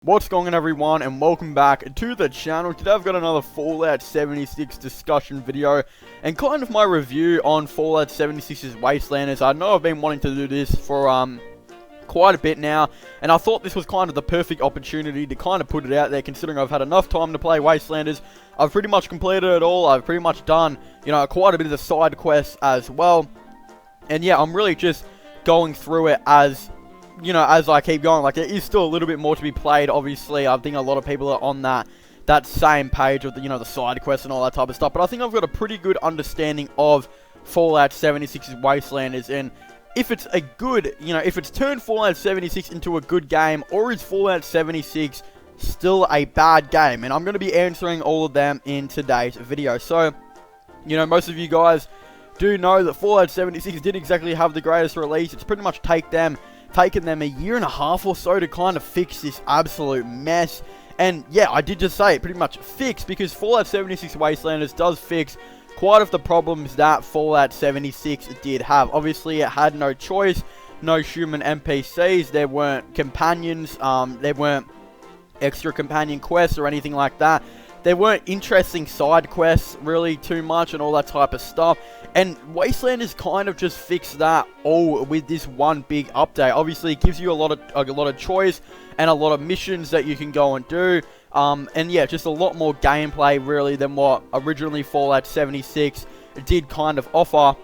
What's going on, everyone, and welcome back to the channel. Today I've got another Fallout 76 discussion video and kind of my review on Fallout 76's Wastelanders. I know I've been wanting to do this for quite a bit now, and I thought this was kind of the perfect opportunity to kind of put it out there, considering I've had enough time to play Wastelanders. I've pretty much completed it all. I've pretty much done, quite a bit of the side quests as well. And yeah, I'm really just going through it as I keep going. Like, there is still a little bit more to be played, obviously. I think a lot of people are on that same page with the side quests and all that type of stuff. But I think I've got a pretty good understanding of Fallout 76's Wastelanders, and if it's a good, if it's turned Fallout 76 into a good game, or is Fallout 76 still a bad game? And I'm going to be answering all of them in today's video. So, most of you guys do know that Fallout 76 didn't exactly have the greatest release. It's pretty much taken them a year and a half or so to kind of fix this absolute mess. And yeah, I did just say it pretty much fixed, because Fallout 76 Wastelanders does fix quite of the problems that Fallout 76 did have. Obviously, it had no choice, no human NPCs, there weren't companions, there weren't extra companion quests or anything like that. There weren't interesting side quests really too much and all that type of stuff. And Wastelanders kind of just fixed that all with this one big update. Obviously, it gives you a lot of choice and a lot of missions that you can go and do. And yeah, just a lot more gameplay really than what originally Fallout 76 did kind of offer.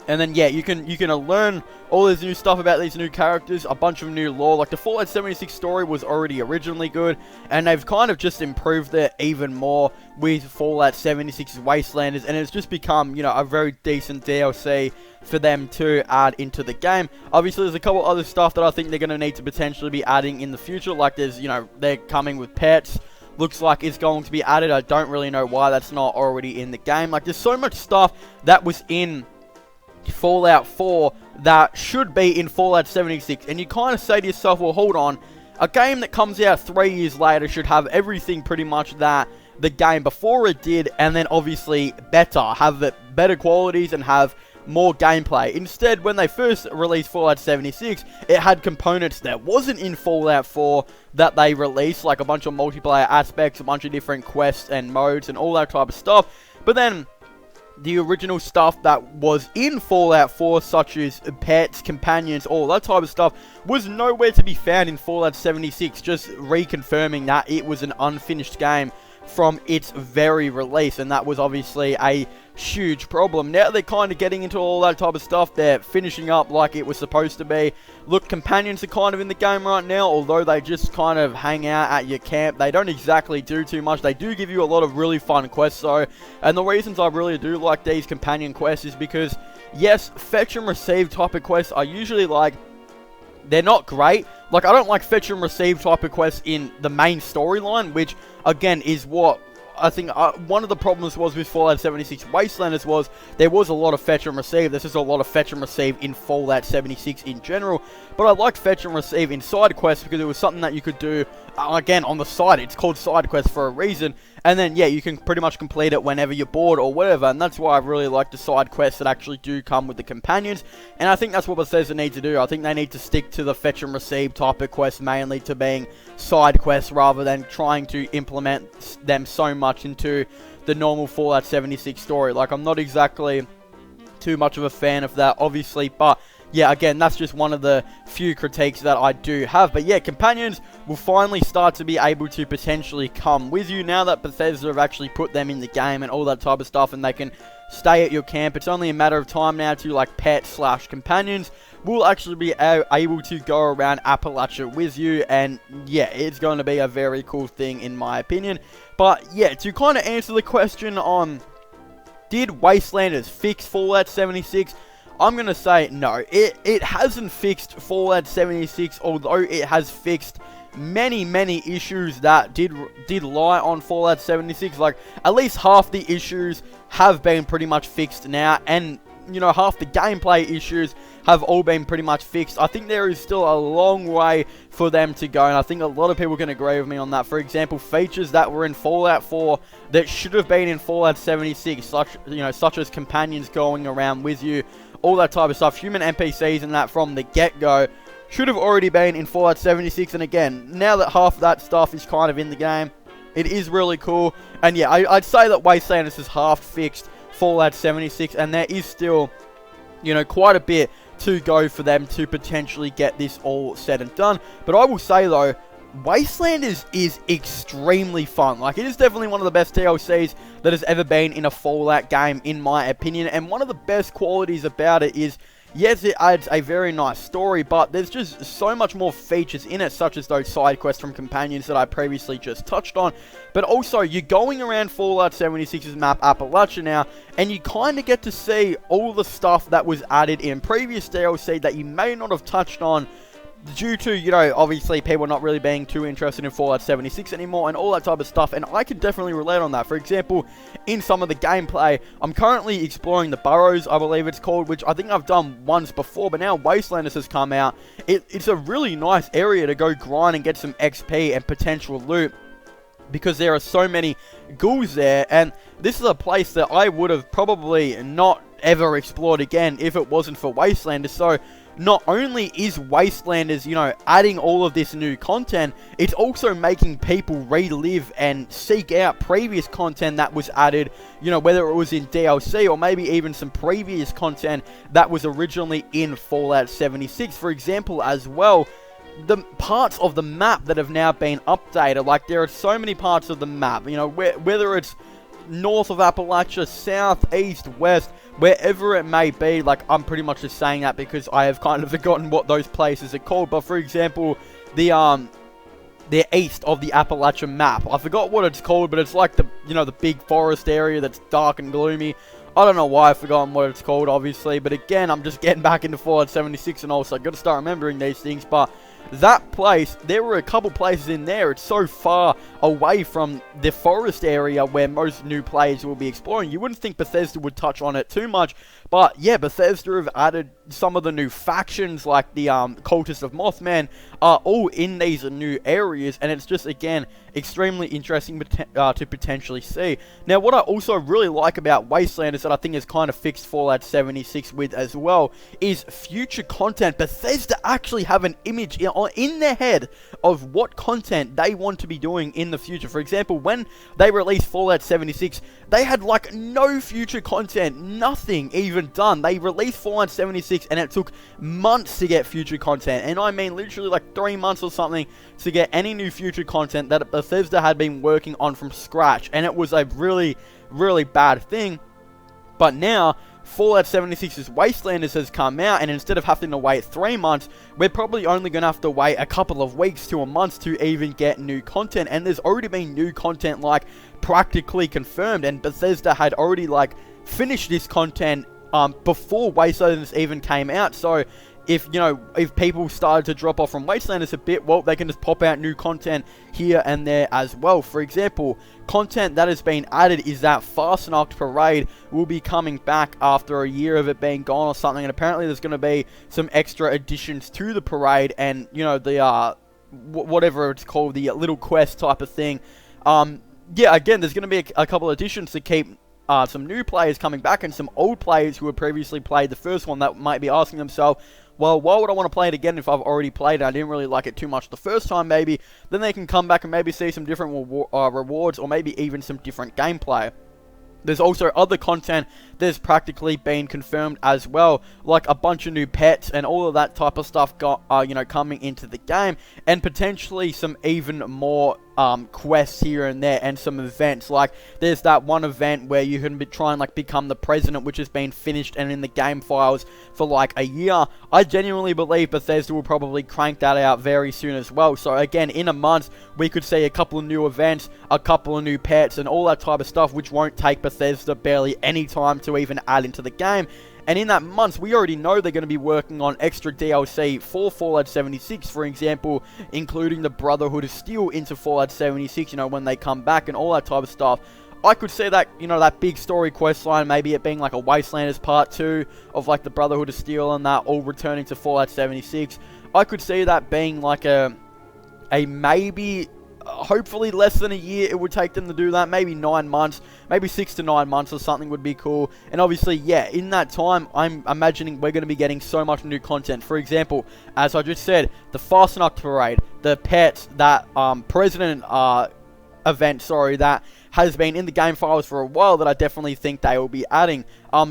And then yeah, you can learn all this new stuff about these new characters, a bunch of new lore. Like, the Fallout 76 story was already originally good, and they've kind of just improved it even more with Fallout 76's Wastelanders, and it's just become, a very decent DLC for them to add into the game. Obviously, there's a couple other stuff that I think they're going to need to potentially be adding in the future. Like, there's, they're coming with pets. Looks like it's going to be added. I don't really know why that's not already in the game. Like, there's so much stuff that was in Fallout 4 that should be in Fallout 76, and you kind of say to yourself, well, hold on, a game that comes out 3 years later should have everything pretty much that the game before it did, and then obviously have it better qualities and have more gameplay. Instead, when they first released Fallout 76, it had components that wasn't in Fallout 4 that they released, like a bunch of multiplayer aspects, a bunch of different quests and modes and all that type of stuff. But then the original stuff that was in Fallout 4, such as pets, companions, all that type of stuff, was nowhere to be found in Fallout 76, just reconfirming that it was an unfinished game from its very release, and that was obviously a huge problem. Now they're kind of getting into all that type of stuff. They're finishing up like it was supposed to be. Look, companions are kind of in the game right now, although they just kind of hang out at your camp. They don't exactly do too much. They do give you a lot of really fun quests though, and the reasons I really do like these companion quests is because, yes, fetch and receive type of quests are usually they're not great. Like, I don't like fetch and receive type of quests in the main storyline, which, again, is what I think one of the problems was with Fallout 76 Wastelanders was there was a lot of fetch and receive. There's just a lot of fetch and receive in Fallout 76 in general. But I like fetch and receive in side quests because it was something that you could do, again, on the side. It's called side quests for a reason. And then, yeah, you can pretty much complete it whenever you're bored or whatever. And that's why I really like the side quests that actually do come with the companions. And I think that's what Bethesda need to do. I think they need to stick to the fetch and receive type of quests, mainly to being side quests, rather than trying to implement them so much into the normal Fallout 76 story. Like, I'm not exactly too much of a fan of that, obviously, but yeah, again, that's just one of the few critiques that I do have. But yeah, companions will finally start to be able to potentially come with you now that Bethesda have actually put them in the game and all that type of stuff, and they can stay at your camp. It's only a matter of time now to, like, pets/companions will actually be able to go around Appalachia with you, and yeah, it's going to be a very cool thing in my opinion. But yeah, to kind of answer the question on did Wastelanders fix Fallout 76, I'm going to say no. It hasn't fixed Fallout 76, although it has fixed many issues that did lie on Fallout 76. Like, at least half the issues have been pretty much fixed now, and half the gameplay issues have all been pretty much fixed. I think there is still a long way for them to go, and I think a lot of people can agree with me on that. For example, features that were in Fallout 4 that should have been in Fallout 76, such as companions going around with you, all that type of stuff, human NPCs and that from the get-go, should have already been in Fallout 76. And again, now that half of that stuff is kind of in the game, it is really cool. And yeah, I'd say that Wastelanders has half fixed Fallout 76, and there is still, you know, quite a bit to go for them to potentially get this all said and done. But I will say though, Wastelanders is extremely fun. Like, it is definitely one of the best DLCs that has ever been in a Fallout game, in my opinion. And one of the best qualities about it is, yes, it adds a very nice story, but there's just so much more features in it, such as those side quests from companions that I previously just touched on. But also, you're going around Fallout 76's map, Appalachia now, and you kind of get to see all the stuff that was added in previous DLC that you may not have touched on, due to, you know, obviously people not really being too interested in Fallout 76 anymore and all that type of stuff, and I can definitely relate on that. For example, in some of the gameplay, I'm currently exploring the Burrows, I believe it's called, which I think I've done once before, but now Wastelanders has come out. It's a really nice area to go grind and get some XP and potential loot, because there are so many ghouls there, and this is a place that I would have probably not ever explored again if it wasn't for Wastelanders. So not only is Wastelanders, you know, adding all of this new content, it's also making people relive and seek out previous content that was added, you know, whether it was in DLC or maybe even some previous content that was originally in Fallout 76. For example, as well, the parts of the map that have now been updated, like there are so many parts of the map, you know, whether it's north of Appalachia, south, east, west, wherever it may be. Like, I'm pretty much just saying that because I have kind of forgotten what those places are called. But for example, the east of the Appalachia map, I forgot what it's called, but it's like the, you know, the big forest area that's dark and gloomy. I don't know why I've forgotten what it's called, obviously, but again, I'm just getting back into Fallout 76 and also got to start remembering these things. But that place, there were a couple places in there. It's so far away from the forest area where most new players will be exploring. You wouldn't think Bethesda would touch on it too much, but yeah, Bethesda have added some of the new factions, like the Cultists of Mothman, are all in these new areas, and it's just, again, extremely interesting to potentially see. Now, what I also really like about Wastelanders that I think has kind of fixed Fallout 76 with as well is future content. Bethesda actually have an image in their head of what content they want to be doing in the future. For example, when they released Fallout 76, they had like no future content, nothing even done. They released Fallout 76 and it took months to get future content, and I mean literally like 3 months or something to get any new future content that Bethesda had been working on from scratch, and it was a really, really bad thing. But now Fallout 76's Wastelanders has come out, and instead of having to wait 3 months, we're probably only going to have to wait a couple of weeks to a month to even get new content. And there's already been new content like practically confirmed, and Bethesda had already like finished this content before Wastelanders even came out. So if, you know, if people started to drop off from Wastelanders a bit, well, they can just pop out new content here and there as well. For example, content that has been added is that Fastnacht Parade will be coming back after a year of it being gone or something, and apparently there's going to be some extra additions to the parade, and, you know, the, whatever it's called, the little quest type of thing. Yeah, again, there's going to be a couple of additions to keep some new players coming back, and some old players who have previously played the first one that might be asking themselves, well, why would I want to play it again if I've already played it? I didn't really like it too much the first time, maybe. Then they can come back and maybe see some different rewards, or maybe even some different gameplay. There's also other content that's practically been confirmed as well, like a bunch of new pets and all of that type of stuff you know, coming into the game, and potentially some even more quests here and there, and some events. Like there's that one event where you can try and like become the president, which has been finished and in the game files for like a year. I genuinely believe Bethesda will probably crank that out very soon as well. So again, in a month we could see a couple of new events, a couple of new pets, and all that type of stuff, which won't take Bethesda barely any time to even add into the game. And in that month, we already know they're going to be working on extra DLC for Fallout 76, for example, including the Brotherhood of Steel into Fallout 76, you know, when they come back and all that type of stuff. I could see that, you know, that big story quest line, maybe it being like a Wastelanders Part 2 of like the Brotherhood of Steel and that, all returning to Fallout 76. I could see that being like a maybe hopefully less than a year it would take them to do that. Maybe 9 months, maybe 6 to 9 months or something would be cool. And obviously, yeah, in that time, I'm imagining we're going to be getting so much new content. For example, as I just said, the Fast Enough Parade, the pets, that President event, sorry, that has been in the game files for a while that I definitely think they will be adding.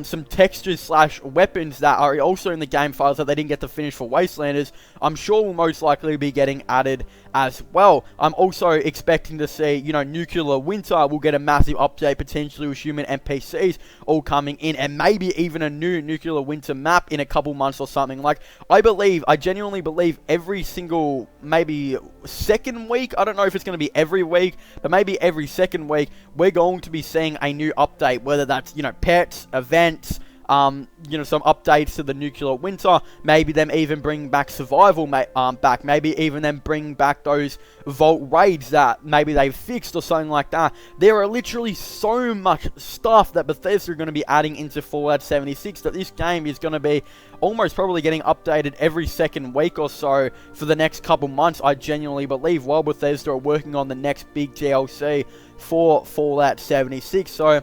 Some textures slash weapons that are also in the game files that they didn't get to finish for Wastelanders, I'm sure will most likely be getting added as well. I'm also expecting to see, you know, Nuclear Winter will get a massive update, potentially with human NPCs all coming in, and maybe even a new Nuclear Winter map in a couple months or something. Like, I genuinely believe every single, maybe second week, I don't know if it's going to be every week, but maybe every second week, we're going to be seeing a new update, whether that's, you know, pets, events, you know, some updates to the Nuclear Winter, maybe them even bringing back Survival back, maybe even them bringing back those Vault raids that maybe they've fixed or something like that. There are literally so much stuff that Bethesda are going to be adding into Fallout 76 that this game is going to be almost probably getting updated every second week or so for the next couple months, I genuinely believe, while Bethesda are working on the next big DLC for Fallout 76. So,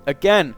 again,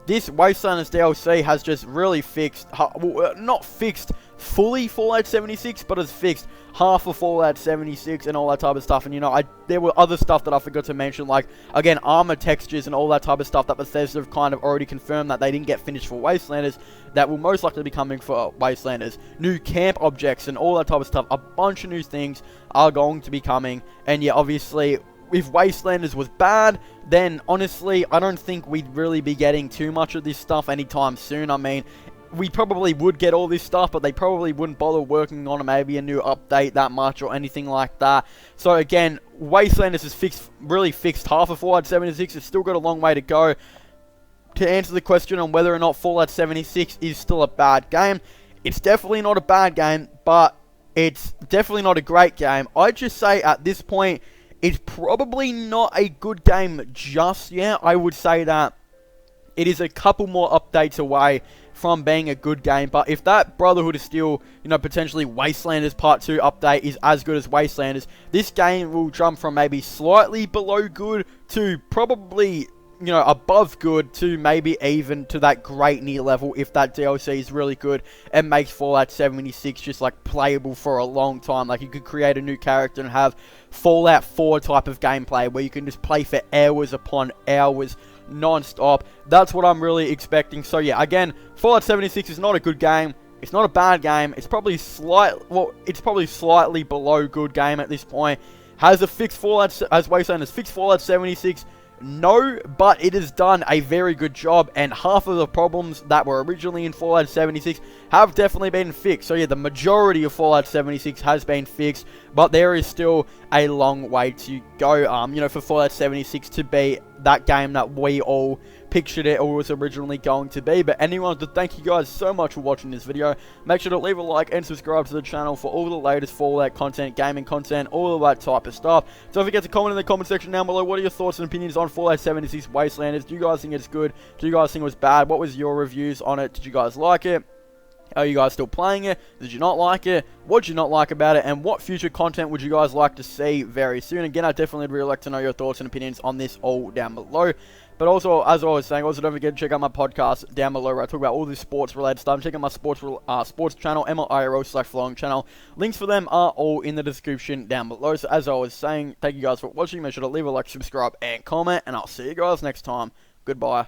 this Wastelanders DLC has just really fixed, well, not fixed fully Fallout 76, but has fixed half of Fallout 76 and all that type of stuff. And, you know, there were other stuff that I forgot to mention, like, again, armor textures and all that type of stuff that Bethesda have kind of already confirmed that they didn't get finished for Wastelanders, that will most likely be coming for Wastelanders. New camp objects and all that type of stuff. A bunch of new things are going to be coming. And, yeah, obviously, if Wastelanders was bad, then honestly, I don't think we'd really be getting too much of this stuff anytime soon. I mean, we probably would get all this stuff, but they probably wouldn't bother working on maybe a new update that much or anything like that. So again, Wastelanders has really fixed half of Fallout 76. It's still got a long way to go. To answer the question on whether or not Fallout 76 is still a bad game, it's definitely not a bad game, but it's definitely not a great game. I'd just say at this point, it's probably not a good game just yet. I would say that it is a couple more updates away from being a good game. But if that Brotherhood is still, you know, potentially Wastelanders Part 2 update is as good as Wastelanders, this game will jump from maybe slightly below good to probably, you know, above good to maybe even to that great near level if that DLC is really good and makes Fallout 76 just like playable for a long time. Like, you could create a new character and have Fallout 4 type of gameplay where you can just play for hours upon hours non-stop. That's what I'm really expecting. So yeah, again, Fallout 76 is not a good game. It's not a bad game. It's probably it's probably slightly below good game at this point. Has Wastelanders fixed Fallout 76? No, but it has done a very good job, and half of the problems that were originally in Fallout 76 have definitely been fixed. So yeah, the majority of Fallout 76 has been fixed, but there is still a long way to go, you know, for Fallout 76 to be that game that we all pictured it or was originally going to be. But anyway, thank you guys so much for watching this video. Make sure to leave a like and subscribe to the channel for all the latest Fallout content, gaming content, all of that type of stuff. Don't forget to comment in the comment section down below. What are your thoughts and opinions on Fallout 76 Wastelanders? Do you guys think it's good? Do you guys think it was bad? What was your reviews on it? Did you guys like it? Are you guys still playing it? Did you not like it? What did you not like about it? And what future content would you guys like to see very soon? Again, I definitely would really like to know your thoughts and opinions on this all down below. But also, as I was saying, also don't forget to check out my podcast down below where I talk about all this sports-related stuff. Check out my sports channel, MLIRL/vlogging channel. Links for them are all in the description down below. So as I was saying, thank you guys for watching. Make sure to leave a like, subscribe, and comment. And I'll see you guys next time. Goodbye.